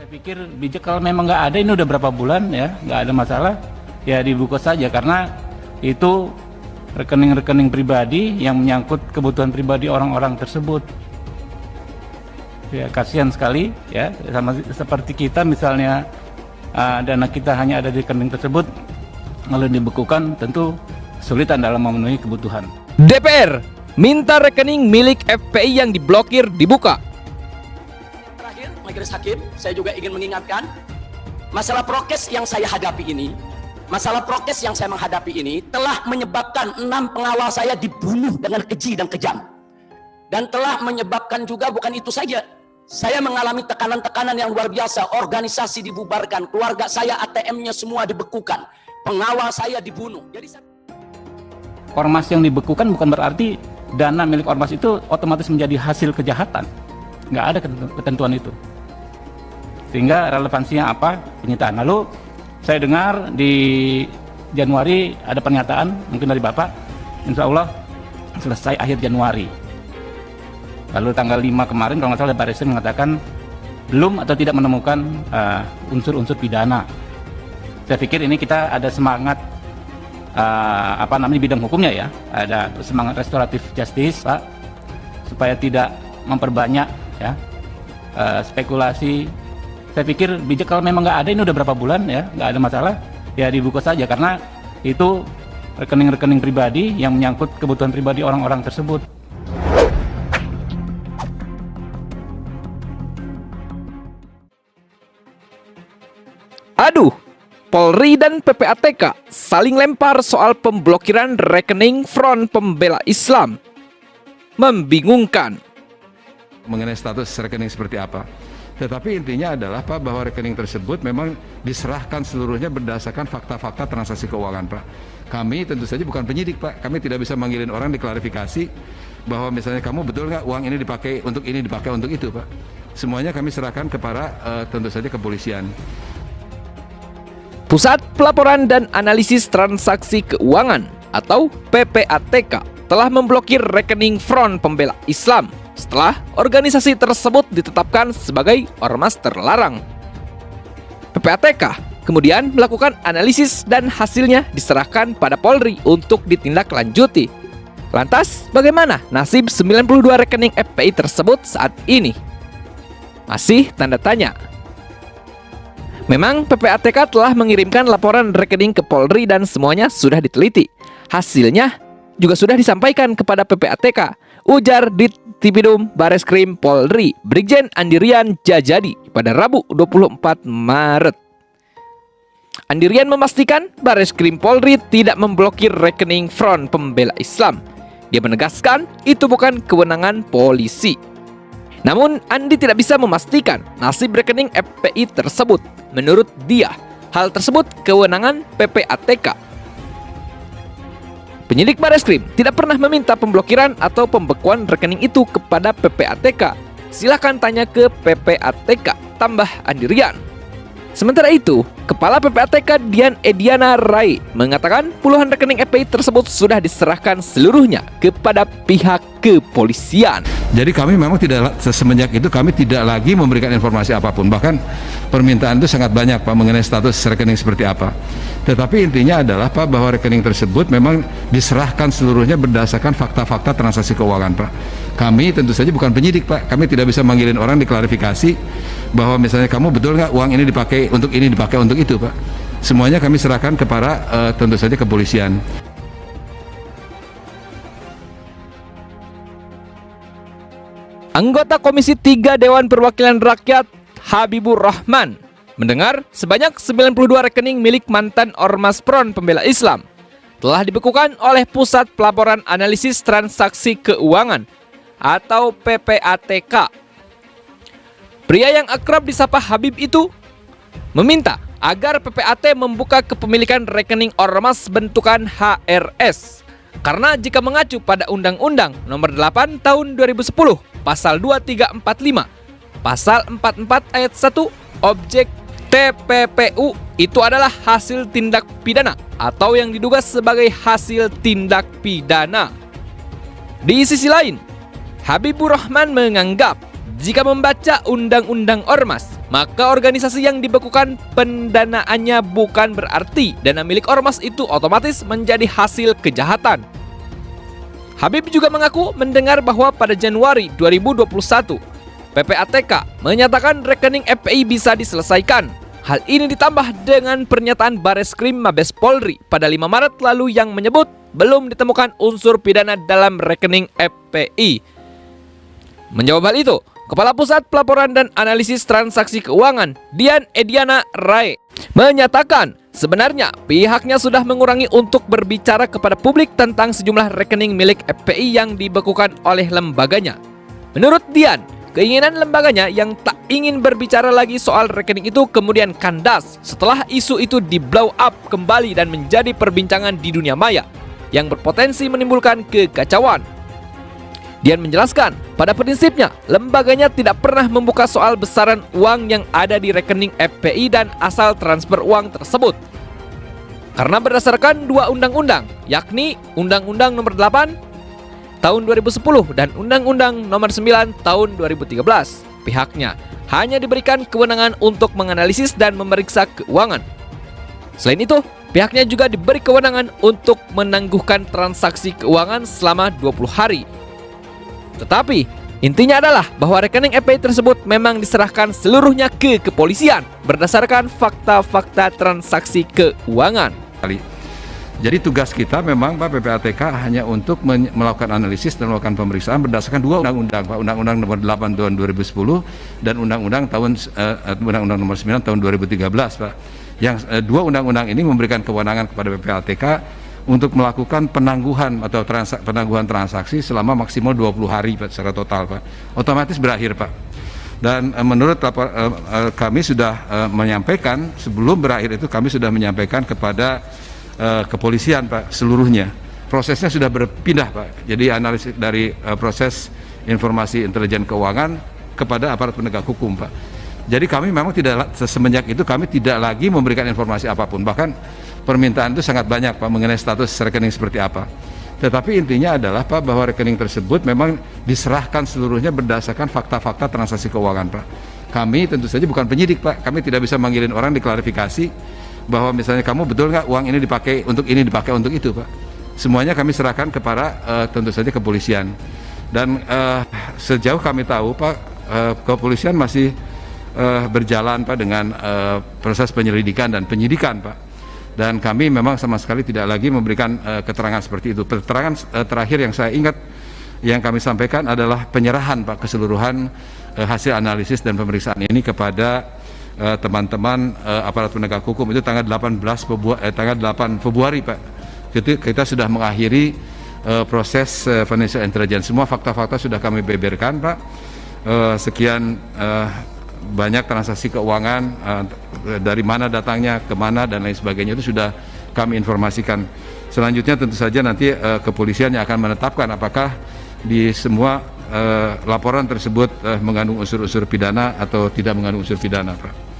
Saya pikir bijak kalau memang nggak ada, ini udah berapa bulan ya, nggak ada masalah, ya dibuka saja karena itu rekening-rekening pribadi yang menyangkut kebutuhan pribadi orang-orang tersebut. Ya kasihan sekali ya, sama seperti kita misalnya dana kita hanya ada di rekening tersebut, lalu dibekukan tentu kesulitan dalam memenuhi kebutuhan. DPR minta rekening milik FPI yang diblokir dibuka. Terakhir, Majelis Hakim, saya juga ingin mengingatkan masalah prokes yang saya hadapi ini, telah menyebabkan 6 pengawal saya dibunuh dengan keji dan kejam, dan telah menyebabkan juga bukan itu saja, saya mengalami tekanan-tekanan yang luar biasa. Organisasi dibubarkan, keluarga saya ATM-nya semua dibekukan, pengawal saya dibunuh. Ormas yang dibekukan bukan berarti dana milik ormas itu otomatis menjadi hasil kejahatan. Nggak ada ketentuan itu. Sehingga relevansinya apa? Penyitaan. Lalu saya dengar di Januari ada pernyataan mungkin dari Bapak, insya Allah selesai akhir Januari. Lalu tanggal 5 kemarin kalau nggak salah Baris Krim mengatakan belum atau tidak menemukan unsur-unsur pidana. Saya pikir ini kita ada semangat bidang hukumnya ya, ada semangat restoratif justice Pak, supaya tidak memperbanyak ya spekulasi. Saya pikir bijak kalau memang nggak ada, ini udah berapa bulan ya, nggak ada masalah, ya dibuka saja karena itu rekening-rekening pribadi yang menyangkut kebutuhan pribadi orang-orang tersebut. Aduh, Polri dan PPATK saling lempar soal pemblokiran rekening Front Pembela Islam. Membingungkan. Mengenai status rekening seperti apa. Tetapi intinya adalah Pak, bahwa rekening tersebut memang diserahkan seluruhnya berdasarkan fakta-fakta transaksi keuangan Pak. Kami tentu saja bukan penyidik Pak, kami tidak bisa manggilin orang diklarifikasi bahwa misalnya kamu betul nggak uang ini dipakai untuk itu Pak. Semuanya kami serahkan kepada tentu saja kepolisian. Pusat Pelaporan dan Analisis Transaksi Keuangan atau PPATK telah memblokir rekening Front Pembela Islam setelah organisasi tersebut ditetapkan sebagai ormas terlarang. PPATK kemudian melakukan analisis dan hasilnya diserahkan pada Polri untuk ditindaklanjuti. Lantas, bagaimana nasib 92 rekening FPI tersebut saat ini? Masih tanda tanya. Memang PPATK telah mengirimkan laporan rekening ke Polri dan semuanya sudah diteliti. Hasilnya juga sudah disampaikan kepada PPATK, ujar Ditipidum Bareskrim Polri, Brigjen Andirian Djajadi pada Rabu 24 Maret. Andirian memastikan Bareskrim Polri tidak memblokir rekening Front Pembela Islam. Dia menegaskan itu bukan kewenangan polisi. Namun, Andi tidak bisa memastikan nasib rekening FPI tersebut. Menurut dia, hal tersebut kewenangan PPATK. Penyidik Bareskrim tidak pernah meminta pemblokiran atau pembekuan rekening itu kepada PPATK. Silahkan tanya ke PPATK, tambah Andirian. Sementara itu, Kepala PPATK Dian Ediana Rai mengatakan puluhan rekening FPI tersebut sudah diserahkan seluruhnya kepada pihak kepolisian. Jadi kami memang semenjak itu kami tidak lagi memberikan informasi apapun. Bahkan permintaan itu sangat banyak Pak mengenai status rekening seperti apa. Tetapi intinya adalah Pak, bahwa rekening tersebut memang diserahkan seluruhnya berdasarkan fakta-fakta transaksi keuangan Pak. Kami tentu saja bukan penyidik Pak, kami tidak bisa manggilin orang diklarifikasi bahwa misalnya kamu betul nggak uang ini dipakai untuk itu Pak. Semuanya kami serahkan kepada tentu saja kepolisian. Anggota Komisi 3 Dewan Perwakilan Rakyat Habibur Rahman mendengar sebanyak 92 rekening milik mantan Ormas Front Pembela Islam telah dibekukan oleh Pusat Pelaporan Analisis Transaksi Keuangan atau PPATK. Pria yang akrab disapa Habib itu meminta agar PPAT membuka kepemilikan rekening ormas bentukan HRS. Karena jika mengacu pada Undang-Undang Nomor 8 Tahun 2010, Pasal 2345, Pasal 44 Ayat 1, objek TPPU itu adalah hasil tindak pidana atau yang diduga sebagai hasil tindak pidana. Di sisi lain, Habibur Rahman menganggap jika membaca Undang-Undang Ormas, maka organisasi yang dibekukan pendanaannya bukan berarti dana milik ormas itu otomatis menjadi hasil kejahatan. Habib juga mengaku mendengar bahwa pada Januari 2021, PPATK menyatakan rekening FPI bisa diselesaikan. Hal ini ditambah dengan pernyataan Bareskrim Mabes Polri pada 5 Maret lalu yang menyebut belum ditemukan unsur pidana dalam rekening FPI. Menjawab hal itu, Kepala Pusat Pelaporan dan Analisis Transaksi Keuangan, Dian Ediana Rai, menyatakan sebenarnya pihaknya sudah mengurangi untuk berbicara kepada publik tentang sejumlah rekening milik FPI yang dibekukan oleh lembaganya. Menurut Dian, keinginan lembaganya yang tak ingin berbicara lagi soal rekening itu kemudian kandas setelah isu itu di-blow up kembali dan menjadi perbincangan di dunia maya yang berpotensi menimbulkan kekacauan. Dian menjelaskan, pada prinsipnya, lembaganya tidak pernah membuka soal besaran uang yang ada di rekening FPI dan asal transfer uang tersebut. Karena berdasarkan dua undang-undang, yakni Undang-Undang Nomor 8 Tahun 2010 dan Undang-Undang Nomor 9 Tahun 2013, pihaknya hanya diberikan kewenangan untuk menganalisis dan memeriksa keuangan. Selain itu, pihaknya juga diberi kewenangan untuk menangguhkan transaksi keuangan selama 20 hari. Tetapi, intinya adalah bahwa rekening FPI tersebut memang diserahkan seluruhnya ke kepolisian berdasarkan fakta-fakta transaksi keuangan. Jadi tugas kita memang Pak PPATK hanya untuk melakukan analisis dan melakukan pemeriksaan berdasarkan dua undang-undang, Pak, Undang-Undang Nomor 8 Tahun 2010 dan Undang-Undang Undang-Undang Nomor 9 Tahun 2013, Pak. Yang dua undang-undang ini memberikan kewenangan kepada PPATK untuk melakukan penangguhan atau penangguhan transaksi selama maksimal 20 hari, Pak, secara total, Pak. Otomatis berakhir, Pak. Dan menurut kami sudah menyampaikan, sebelum berakhir itu kami sudah menyampaikan kepada kepolisian, Pak, seluruhnya. Prosesnya sudah berpindah, Pak. Jadi analisis dari proses informasi intelijen keuangan kepada aparat penegak hukum, Pak. Jadi kami memang tidak, semenjak itu kami tidak lagi memberikan informasi apapun. Bahkan permintaan itu sangat banyak, Pak, mengenai status rekening seperti apa. Tetapi intinya adalah, Pak, bahwa rekening tersebut memang diserahkan seluruhnya berdasarkan fakta-fakta transaksi keuangan, Pak. Kami tentu saja bukan penyidik, Pak. Kami tidak bisa manggilin orang diklarifikasi bahwa misalnya kamu betul nggak uang ini dipakai untuk ini, dipakai untuk itu, Pak. Semuanya kami serahkan kepada tentu saja kepolisian. Dan sejauh kami tahu, Pak, kepolisian masih berjalan, Pak, dengan proses penyelidikan dan penyidikan, Pak. Dan kami memang sama sekali tidak lagi memberikan keterangan seperti itu. Keterangan terakhir yang saya ingat yang kami sampaikan adalah penyerahan, Pak, keseluruhan hasil analisis dan pemeriksaan ini kepada teman-teman aparat penegak hukum itu tanggal 8 Februari, Pak. Kita sudah mengakhiri proses financial intelligence. Semua fakta-fakta sudah kami beberkan, Pak. Sekian banyak transaksi keuangan, dari mana datangnya, kemana, dan lain sebagainya itu sudah kami informasikan. Selanjutnya tentu saja nanti kepolisian yang akan menetapkan apakah di semua laporan tersebut mengandung unsur-unsur pidana atau tidak mengandung unsur pidana, Pak.